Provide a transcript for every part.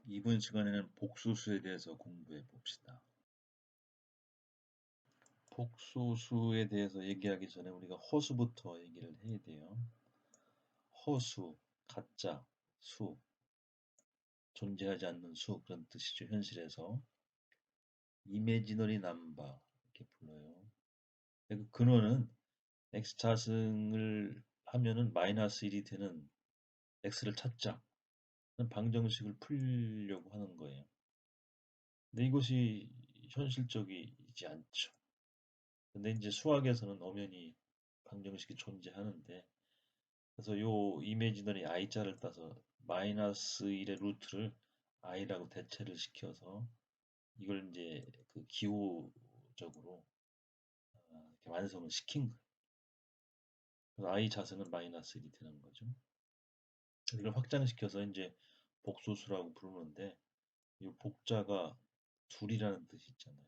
이번 시간에는 복소수에 대해서 공부해 봅시다. 복소수에 대해서 얘기하기 전에 우리가 허수부터 얘기를 해야 돼요. 허수, 가짜, 수, 존재하지 않는 수 그런 뜻이죠. 현실에서. 이매지너리 넘버 이렇게 불러요. 그 근원은 x자승을 하면은 마이너스 1이 되는 x를 찾자. 방정식을 풀려고 하는 거예요. 근데 이것이 현실적이지 않죠. 근데 이제 수학에서는 엄연히 방정식이 존재하는데, 그래서 요 이미지너리 i자를 따서 마이너스 1의 루트를 i라고 대체를 시켜서 이걸 이제 그 기호적으로 이렇게 완성을 시킨 거예요. 그래서 i 자승은 마이너스 1이 되는 거죠. 이걸 확장시켜서 이제 복소수라고 부르는데, 이 복자가 둘이라는 뜻이 있잖아요.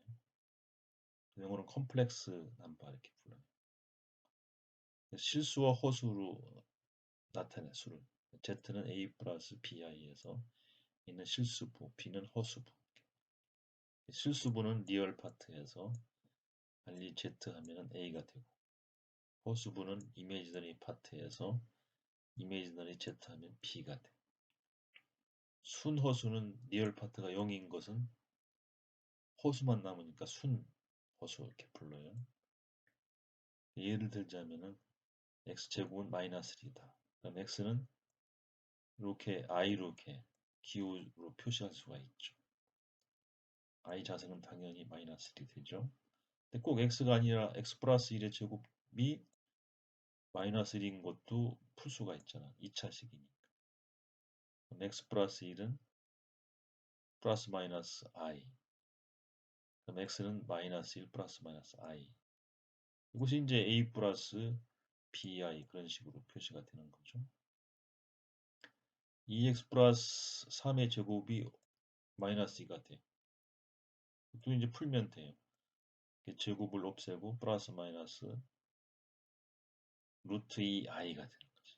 영어로는 컴플렉스 넘버 이렇게 불러요. 실수와 허수로 나타내 수를. Z는 A 플러스 BI에서 A는 실수부, B는 허수부. 실수부는 리얼 파트에서 알리 Z 하면 A가 되고, 허수부는 이미지너리 파트에서 이미지너리 Z 하면 B가 돼. 순허수는 리얼 파트가 0인 것은 허수만 남으니까 순허수 이렇게 불러요. 예를 들자면은 x제곱은 마이너스 1이다. 그럼 x는 이렇게 i로 이렇게 기호로 표시할 수가 있죠. i 자승은 당연히 마이너스 1이 되죠. 근데 꼭 x가 아니라 x 플러스 1의 제곱이 마이너스 1인 것도 풀 수가 있잖아. 2차식이니까. 그럼 x 플러스 1은 플러스 마이너스 i. 그럼 x는 마이너스 1 플러스 마이너스 i. 이것이 이제 a 플러스 bi 그런 식으로 표시가 되는 거죠. 2x 플러스 3의 제곱이 마이너스 2가 돼. 또 이제 풀면 돼요. 제곱을 없애고 플러스 마이너스 루트 2i가 되는 거지.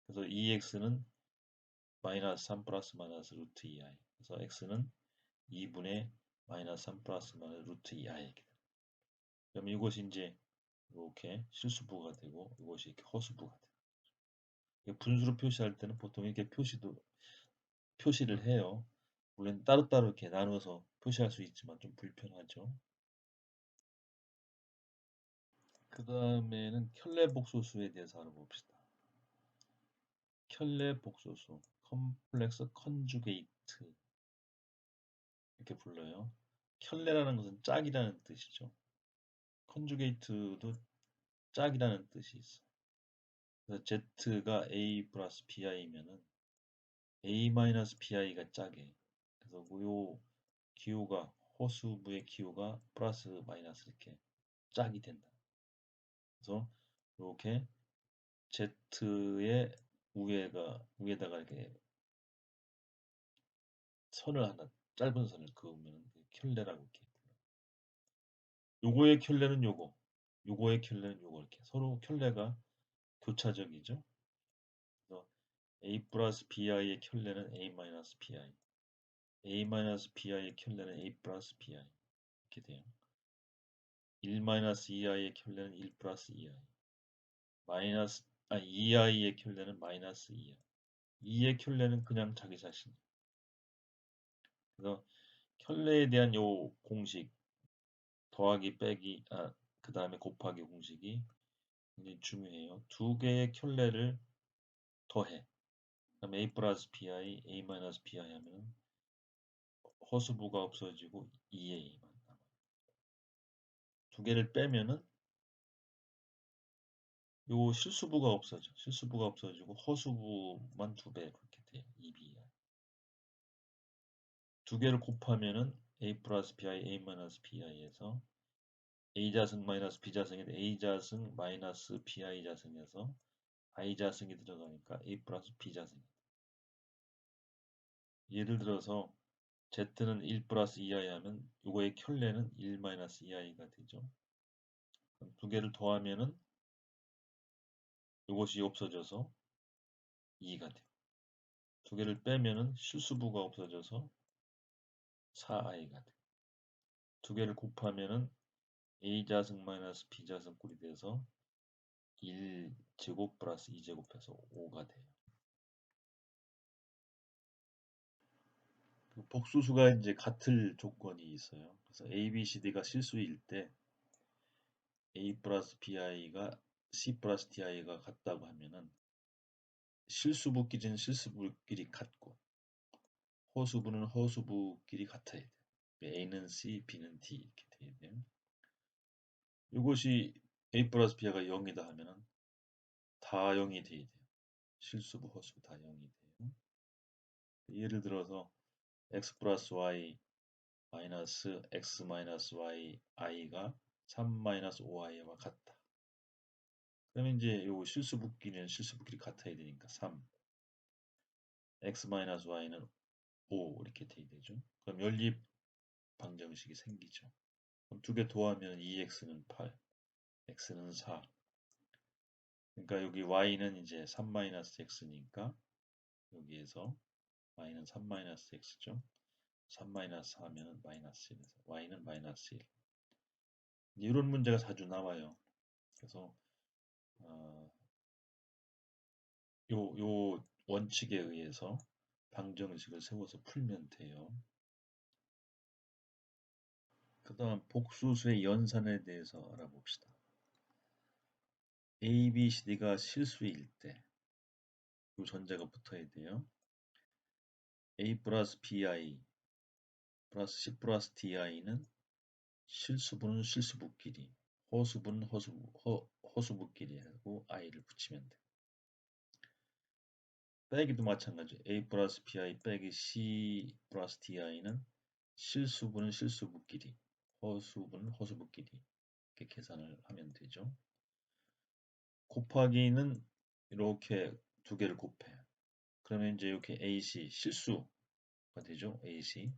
그래서 2x는 마이너스 3 플러스 마이너스 루트 2i. 그래서 x는 2분의 마이너스 3 플러스 마이너스 루트 2i 이렇게 됩니다. 그럼 이것이 이제 이렇게 실수부가 되고 이것이 이렇게 허수부가 돼요. 분수로 표시할 때는 보통 이렇게 표시를 해요. 물론 따로따로 이렇게 나눠서 표시할 수 있지만 좀 불편하죠. 그 다음에는 켤레 복소수에 대해서 알아봅시다. 켤레 복소수, 컴플렉스 컨주게이트 이렇게 불러요. 켤레라는 것은 짝이라는 뜻이죠. 컨주게이트도 짝이라는 뜻이 있어. 그래서 Z가 A 플러스 BI면은 A 마이너스 BI가 짝이에요. 그래서 요 기호가 호수부의 기호가 플러스 마이너스 이렇게 짝이 된다. 그래서 이렇게 Z의 위에다가 이렇게 선을 하나 짧은 선을 그으면 켤레라고 이렇게 불러요. 요거의 켤레는 요거의 켤레는 요거 이렇게 서로 켤레가 교차적이죠. 그래서 A 플러스 BI의 켤레는 A 마이너스 BI, A 마이너스 BI의 켤레는 A 플러스 BI 이렇게 돼요. 1 마이너스 2i의 켤레는 1 플러스 2i, 2i의 켤레는 마이너스 2i, 2의 켤레는 그냥 자기 자신. 그래서 켤레에 대한 요 공식 더하기 빼기 그 다음에 곱하기 공식이 굉장히 중요해요. 두 개의 켤레를 더해. 그럼 A 플러스 BI, A 마이너스 BI 하면 허수부가 없어지고 2A만 남아요. 두 개를 빼면은 요 실수부가 없어져. 실수부가 없어지고 허수부만 2배 그렇게 돼요. 2B. 두 개를 곱하면은 A 플러스 BI, A 마이너스 BI에서 A자승 마이너스 B자승인데 A자승 마이너스 BI자승에서 I자승이 들어가니까 A 플러스 B자승. 예를 들어서 Z는 1 플러스 2i 하면 이거의 켤레는 1 마이너스 2i가 되죠. 그럼 두 개를 더하면은 이것이 없어져서 2가 돼요. 두 개를 빼면은 실수부가 없어져서 4i가 돼. 두 개를 곱하면은 a자승 마이너스 b자승 꼴이 돼서 1제곱 플러스 2제곱해서 5가 돼요. 그 복수수가 이제 같을 조건이 있어요. 그래서 a, b, c, d가 실수일 때 a 플러스 bi가 c 플러스 di가 같다고 하면은 실수부끼리는 실수부끼리 같고 허수부는 허수부끼리 같아야 돼요. a는 c, b는 d 이렇게 돼야 돼요. 이것이 a 플러스 b가 0이다 하면은 다 0이 돼야 돼요. 실수부, 허수부 다 0이 돼요. 예를 들어서 x 플러스 y 마이너스 x 마이너스 y i가 3 마이너스 5i와 같다. 그러면 이제 요 실수부끼리는 실수부끼리 같아야 되니까 3 x 마이너스 y는 5 이렇게 돼야 되죠. 그럼 연립 방정식이 생기죠. 그럼 두 개 더하면 2x는 8, x는 4. 그러니까 여기 y는 이제 3 마이너스 x니까 여기에서 y는 3 마이너스 x죠. 3 마이너스 하면 마이너스 1에서 y는 마이너스 1. 이런 문제가 자주 나와요. 그래서 어, 요 원칙에 의해서 방정식을 세워서 풀면 돼요. 그 다음 복수수의 연산에 대해서 알아봅시다. A, B, C, D가 실수일 때 이 전제가 붙어야 돼요. A 플러스 BI 플러스 C 플러스 DI는 실수분은 실수부끼리, 허수분은 허수부끼리 하고 i를 붙이면 돼. 빼기도 마찬가지. A 플러스 BI 빼기 C 플러스 DI는 실수분은 실수부끼리, 허수분은 허수부끼리 이렇게 계산을 하면 되죠. 곱하기는 이렇게 두 개를 곱해. 그러면 이제 이렇게 AC 실수가 되죠. AC.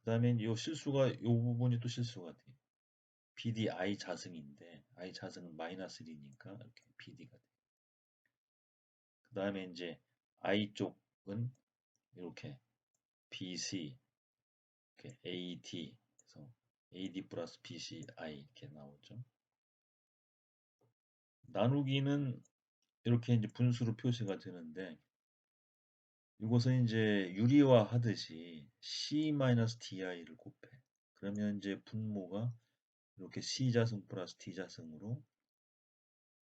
그 다음에 이 실수가 이 부분이 또 실수가 돼. BD I 자승인데 I 자승은 마이너스 1이니까 이렇게 BD가 돼. 그 다음에 이제 I 쪽은 이렇게 BC 이렇게 AD 그래서 AD 플러스 BCI 이렇게 나오죠. 나누기는 이렇게 이제 분수로 표시가 되는데 이것은 이제 유리화 하듯이 C-DI를 곱해. 그러면 이제 분모가 이렇게 C자승 플러스 D자승으로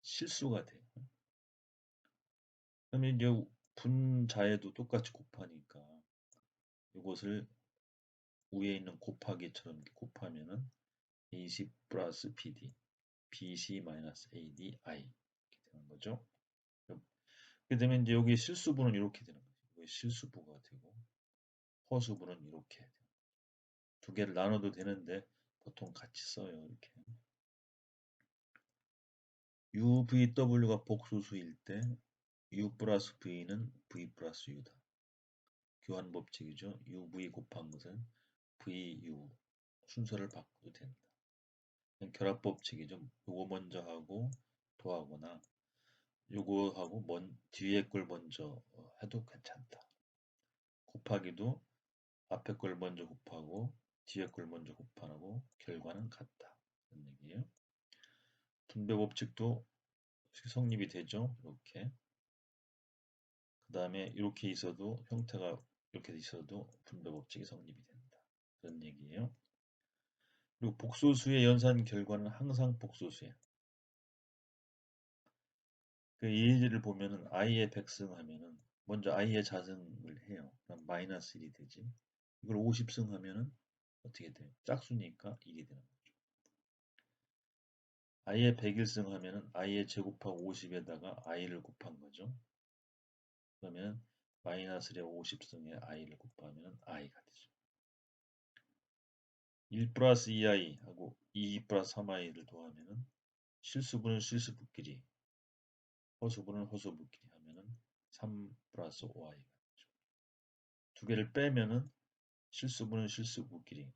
실수가 돼요. 그러면 이제 분자에도 똑같이 곱하니까 이것을 위에 있는 곱하기처럼 이렇게 곱하면은 AC 플러스 BD, BC 마이너스 AD, I 이렇게 되는 거죠. 그렇게 되면 이제 여기 실수분은 이렇게 되는 거죠. 여기 실수부가 되고 허수분은 이렇게 돼요. 두 개를 나눠도 되는데 보통 같이 써요. 이렇게. UVW가 복수수일 때 U 플러스 V는 V 플러스 U다. 교환 법칙이죠. UV 곱한 것은 VU 순서를 바꿔도 된다. 결합 법칙이죠. 요거 먼저 하고 더하거나 요거하고 뒤에 걸 먼저 해도 괜찮다. 곱하기도 앞에 걸 먼저 곱하고 뒤에 걸 먼저 곱하고 결과는 같다. 그런 얘기예요. 분배 법칙도 성립이 되죠. 이렇게. 그 다음에 이렇게 있어도 형태가 이렇게 있어도 분배 법칙이 성립이 된다. 그런 얘기예요. 그리고 복소수의 연산 결과는 항상 복소수야. 그 예제를 보면은 i의 백승하면은 먼저 i의 자승을 해요. 그럼 마이너스 1이 되지. 이걸 50승 하면은 어떻게 돼요? 짝수니까 1이 되는 거죠. i의 100일승 하면은 i의 제곱하고 50에다가 i를 곱한 거죠. 그러면 마이너스 50승에 i를 곱하면 i가 되죠. 1 플러스 2i 하고 2 플러스 3i를 더하면은 실수분은 실수부끼리, 허수분은 허수부끼리 하면은 3 플러스 5i가 되죠. 두 개를 빼면은 실수분은 실수부끼리,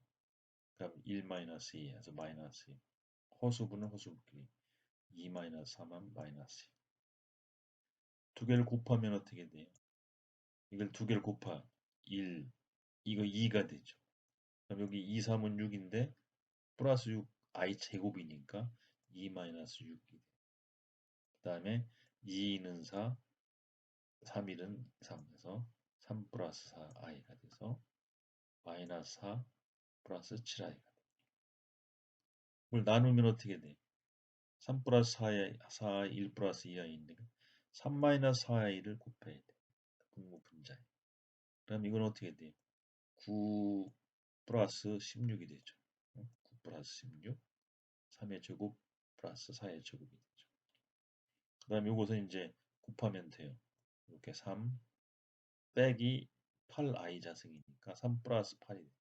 그럼 1 마이너스 2 해서 마이너스 2. 허수분은 허수부끼리, 2 마이너스 3은 마이너스 2. 두 개를 곱하면 어떻게 돼요? 이걸 두 개를 곱하 1, 이거 2가 되죠. 그럼 여기 2, 3은 6인데 플러스 6 i 제곱이니까 2 마이너스 6이 돼. 그 다음에 2는 4, 3일은 3에서 3 플러스 4i가 돼서 마이너스 4 플러스 7i가 돼. 이걸 나누면 어떻게 돼? 3 플러스 4i, 1 플러스 2i인데 3 마이너스 4i를 곱해야 돼. 분모 분자에. 그럼 이건 어떻게 돼? 9 플러스 16이 되죠. 9 플러스 16, 3의 제곱 플러스 4의 제곱이 되죠. 그 다음에 이것은 이제 곱하면 돼요. 이렇게 3 빼기 8i 자승이니까 3 플러스 8이 돼요.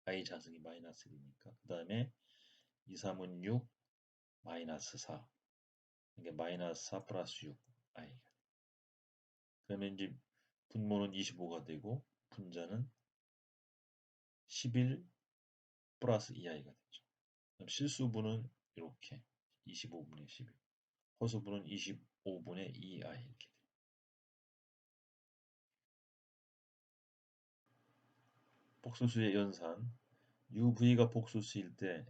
i 자승이 마이너스 1이니까 그 다음에 2, 3은 6 마이너스 4 이게 마이너스 4 플러스 6 i가 그러면 이제 분모는 25가 되고 분자는 11 플러스 2i가 되죠. 그럼 실수분은 이렇게 25분의 11 허수분은 25분의 2i 이렇게 돼요. 복소수의 연산 UV가 복소수일 때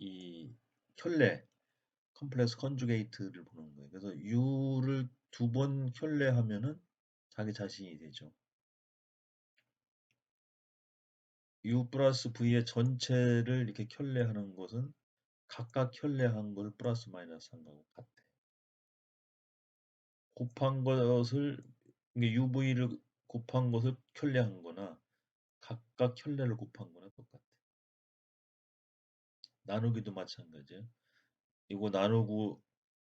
이 켤레 컴플렉스 컨주게이트를 보는 거예요. 그래서 U를 두 번 켤레하면은 자기 자신이 되죠. U 플러스 V의 전체를 이렇게 켤레하는 것은 각각 켤레한 걸 플러스 마이너스 한 거하고 같아. 곱한 것을 UV를 곱한 것을 켤레한 거나 각각 켤레를 곱한 거나 똑같아. 나누기도 마찬가지예요. 이거 나누고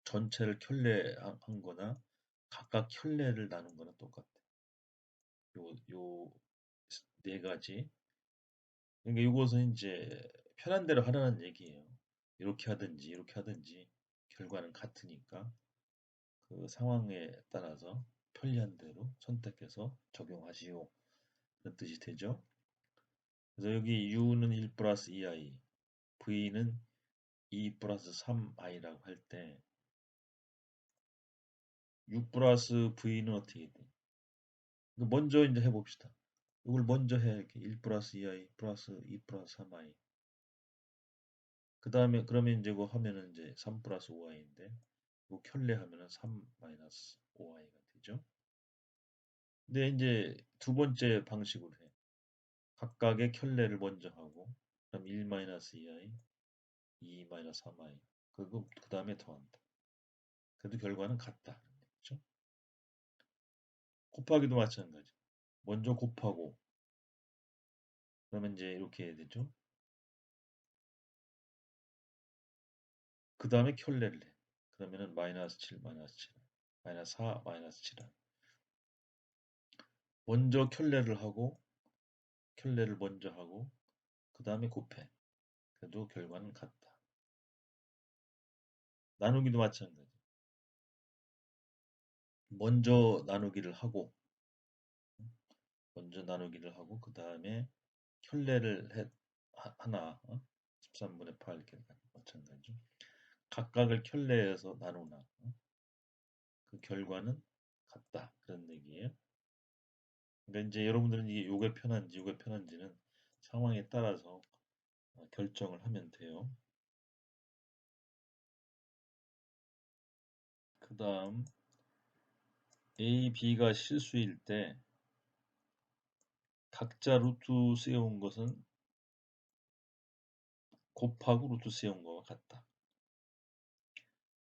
전체를 켤레한 거나 각각 켤레를 나눈 거나 똑같아. 요 네 가지. 그러니까 이것은 이제 편한 대로 하라는 얘기예요. 이렇게 하든지 결과는 같으니까 그 상황에 따라서 편리한 대로 선택해서 적용하시오. 그런 뜻이 되죠. 그래서 여기 U는 1 플러스 2i, V는 2 플러스 3i라고 할 때 6 플러스 V는 어떻게 돼? 먼저 이제 해봅시다. 이걸 먼저 해. 이렇게 1 플러스 2i 플러스 2 플러스 3i. 그 다음에 그러면 이제 이거 하면은 이제 3 플러스 5i인데 이거 켤레 하면은 3 마이너스 5i가 되죠. 근데 이제 두 번째 방식으로 해. 각각의 켤레를 먼저 하고 그럼 1 마이너스 2i, 2 마이너스 3i. 그리고 그 다음에 더한다. 그래도 결과는 같다. 그렇죠? 곱하기도 마찬가지. 먼저 곱하고 그러면 이제 이렇게 해야 되죠. 그 다음에 켤레를 해. 그러면은 마이너스 7, 마이너스 7, 마이너스 4, 마이너스 7. 먼저 켤레를 먼저 하고 그 다음에 곱해. 그래도 결과는 같다. 나누기도 마찬가지. 먼저 나누기를 하고 그 다음에 켤레를 하나 13분의 8 이렇게 마찬가지죠. 각각을 켤레해서 나누나 그 결과는 같다. 그런 얘기예요. 그러니까 이제 여러분들은 이게 요게 편한지는 상황에 따라서 결정을 하면 돼요. 그 다음 A, B가 실수일 때 각자 루트 세운 것은 곱하고 루트 세운 것과 같다.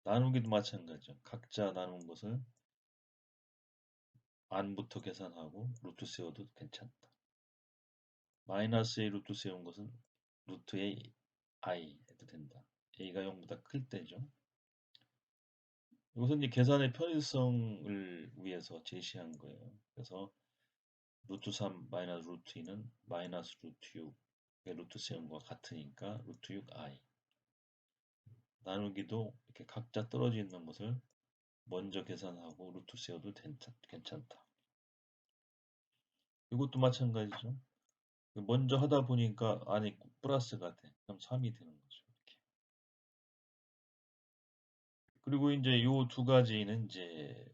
나누기도 마찬가지죠. 각자 나눈 것을 안부터 계산하고 루트 세워도 괜찮다. 마이너스 A 루트 세운 것은 루트 A I 해도 된다. A가 0보다 클 때죠. 이것은 이제 계산의 편의성을 위해서 제시한 거예요. 그래서 루트 3 마이너스 루트 2는 마이너스 루트 6의 루트 세운과 같으니까 루트 6i. 나누기도 이렇게 각자 떨어져 있는 것을 먼저 계산하고 루트 세워도 괜찮다. 이것도 마찬가지죠. 먼저 하다 보니까 안에 플러스가 돼. 그럼 3이 되는 거죠. 이렇게. 그리고 이제 요 두 가지는 이제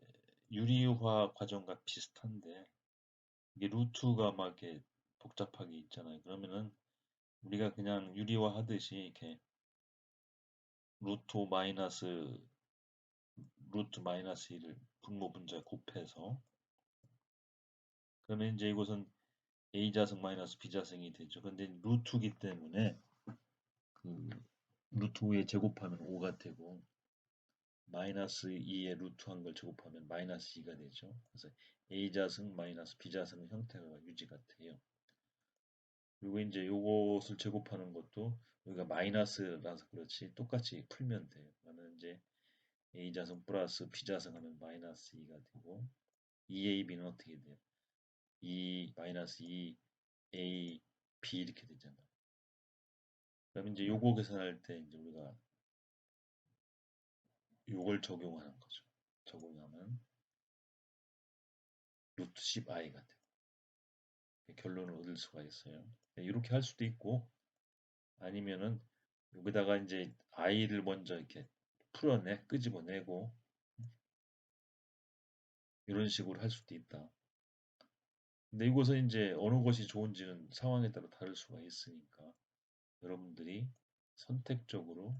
유리화 과정과 비슷한데 이게 루트가 막 이렇게 복잡하게 있잖아요. 그러면은 우리가 그냥 유리화 하듯이 이렇게 루트 마이너스 루트 마이너스 1을 분모 분자 곱해서 그러면 이제 이것은 a자승 마이너스 b자승이 되죠. 근데 루트기 때문에 그 루트 5에 제곱하면 5가 되고 마이너스 2에 루트 한 걸 제곱하면 마이너스 2가 되죠. 그래서 a자승 마이너스 b자승의 형태가 유지가 돼요. 그리고 이제 요것을 제곱하는 것도 여기가 마이너스라서 그렇지 똑같이 풀면 돼요. 그러면 이제 a자승 플러스 b자승 하면 마이너스 2가 되고 2ab는 어떻게 돼요? 2 마이너스 2a b 이렇게 되잖아요. 그럼 이제 요거 계산할 때 이제 우리가 요걸 적용하는 거죠. 적용하면 루트 10i가 돼요. 결론을 얻을 수가 있어요. 이렇게 할 수도 있고 아니면은 여기다가 이제 i를 먼저 이렇게 끄집어내고 이런 식으로 할 수도 있다. 근데 이것은 이제 어느 것이 좋은지는 상황에 따라 다를 수가 있으니까 여러분들이 선택적으로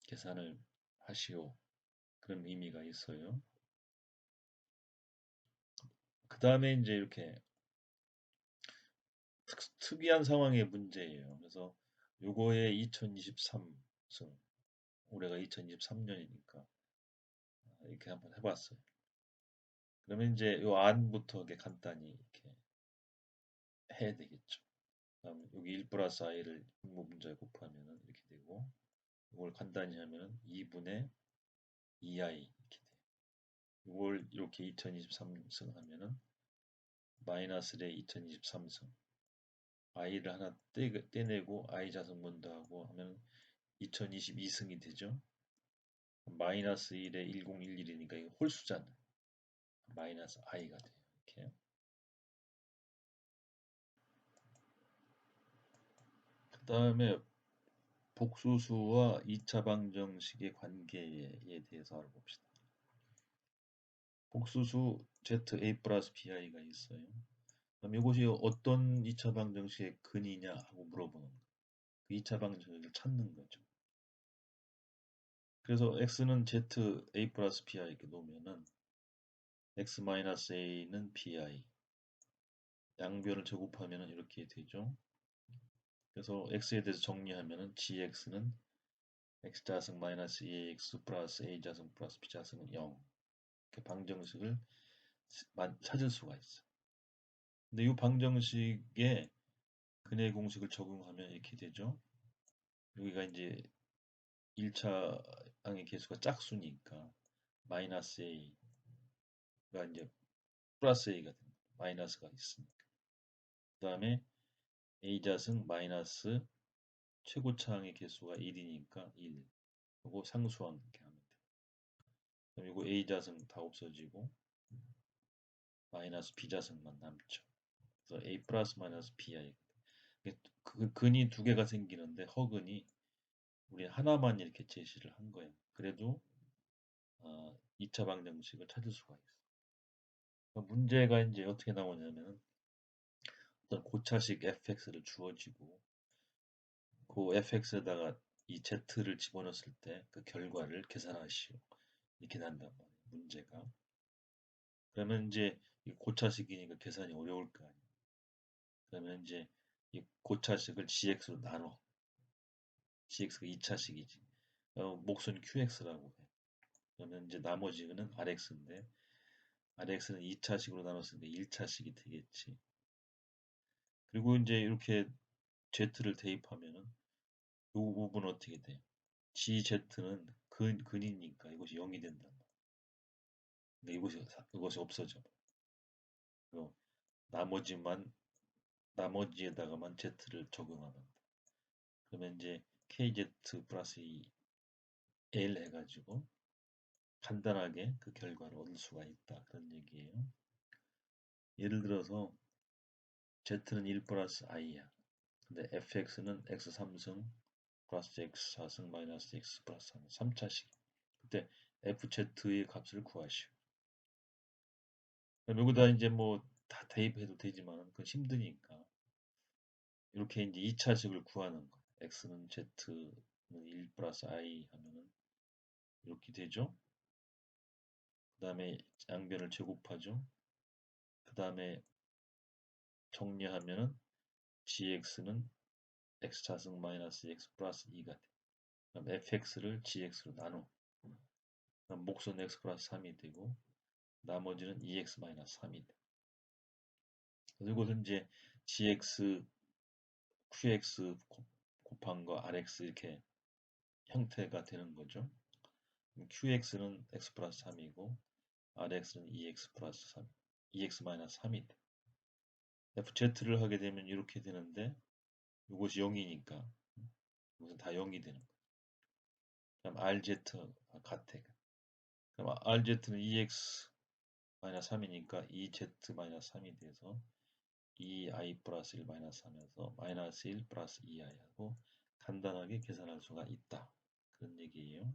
계산을 하시오. 그런 의미가 있어요. 그 다음에 이제 이렇게 특이한 상황의 문제예요. 그래서 요거에 2023승, 올해가 2023년이니까 이렇게 한번 해봤어요. 그러면 이제 요 안부터 이렇게 간단히 이렇게 해야 되겠죠. 그다음 여기 1 플러스 i를 분모 문자에 곱하면은 이렇게 되고 이걸 간단히 하면은 2분의 2i 이렇게 돼요. 이걸 이렇게 2023승 하면은 마이너스의 2023승 i를 하나 떼내고 i 자승분 더하고 하면 2022승이 되죠. 마이너스 1에 1011이니까 이거 홀수잖아요. 마이너스 i가 돼요. 이렇게. 그 다음에 복수수와 2차 방정식의 관계에 대해서 알아봅시다. 복수수 ZA 플러스 BI가 있어요. 그럼 이것이 어떤 2차 방정식의 근이냐 하고 물어보는 거예요. 그 2차 방정식을 찾는 거죠. 그래서 x는 ZA 플러스 BI 이렇게 놓으면은 x 마이너스 a는 BI 양변을 제곱하면 이렇게 되죠. 그래서 x에 대해서 정리하면은 gx는 x자승 마이너스 2ax 플러스 a자승 플러스 b자승은 0 이렇게 방정식을 찾을 수가 있어요. 근데 이 방정식에 근해 공식을 적용하면 이렇게 되죠. 여기가 이제 1차 항의 개수가 짝수니까 마이너스 a가 이제 플러스 a가 됩니다. 마이너스가 있으니까. 그 다음에 a자승 마이너스 최고차항의 개수가 1이니까 1. 그리고 상수항 이렇게 하면 돼요. 그럼 이거 a자승 다 없어지고 마이너스 b자승만 남죠. 그래서 a 플러스 마이너스 bi. 그 근이 두 개가 생기는데 허근이 우리 하나만 이렇게 제시를 한 거예요. 그래도 2차 방정식을 찾을 수가 있어요. 그러니까 문제가 이제 어떻게 나오냐면 어떤 고차식 fx를 주어지고 그 fx에다가 이 z를 집어넣었을 때 그 결과를 계산하시오. 이렇게 난단 말이에요. 문제가. 그러면 이제 이 고차식이니까 계산이 어려울 거 아니에요. 그러면 이제 이 고차식을 gx로 나눠. gx가 2차식이지. 목순 qx라고 해. 그러면 이제 나머지는 rx인데 rx는 2차식으로 나눴으니까 1차식이 되겠지. 그리고 이제 이렇게 z를 대입하면은 이 부분은 어떻게 돼? gz는 근이니까 이것이 0이 된단 말이야. 근데 이것이 없어져. 그리고 나머지에다가만 z를 적용하면 돼. 그러면 이제 kz 플러스 2l 해가지고 간단하게 그 결과를 얻을 수가 있다. 그런 얘기예요. 예를 들어서 z는 1 플러스 i야. 근데 fx는 x 3승 플러스 x 4승 마이너스 x 플러스 3, 3차식. 그때 fz의 값을 구하시오. 여기다 이제 뭐 다 대입해도 되지만 그건 힘드니까 이렇게 이제 2차식을 구하는 거. x는 z는 1 플러스 i 하면은 이렇게 되죠. 그 다음에 양변을 제곱하죠. 그 다음에 정리하면은 gx는 x차승 마이너스 x 플러스 2가 돼. 그럼 fx를 gx로 나눠. 그럼 목선 x 플러스 3이 되고 나머지는 2x 마이너스 3이 돼. 그래서 이것은 이제 gx, qx 곱한 거 rx 이렇게 형태가 되는 거죠. qx는 x 플러스 3이고 rx는 2x 플러스 3, 2x 마이너스 3이 돼. fz를 하게 되면 이렇게 되는데 이것이 0이니까 이것은 다 0이 되는 거예요. 그럼 rz 같아. 그럼 rz는 2x 마이너스 3이니까 2z 마이너스 3이 돼서 2i 플러스 1 마이너스 3에서 마이너스 1 플러스 2i 하고 간단하게 계산할 수가 있다. 그런 얘기예요.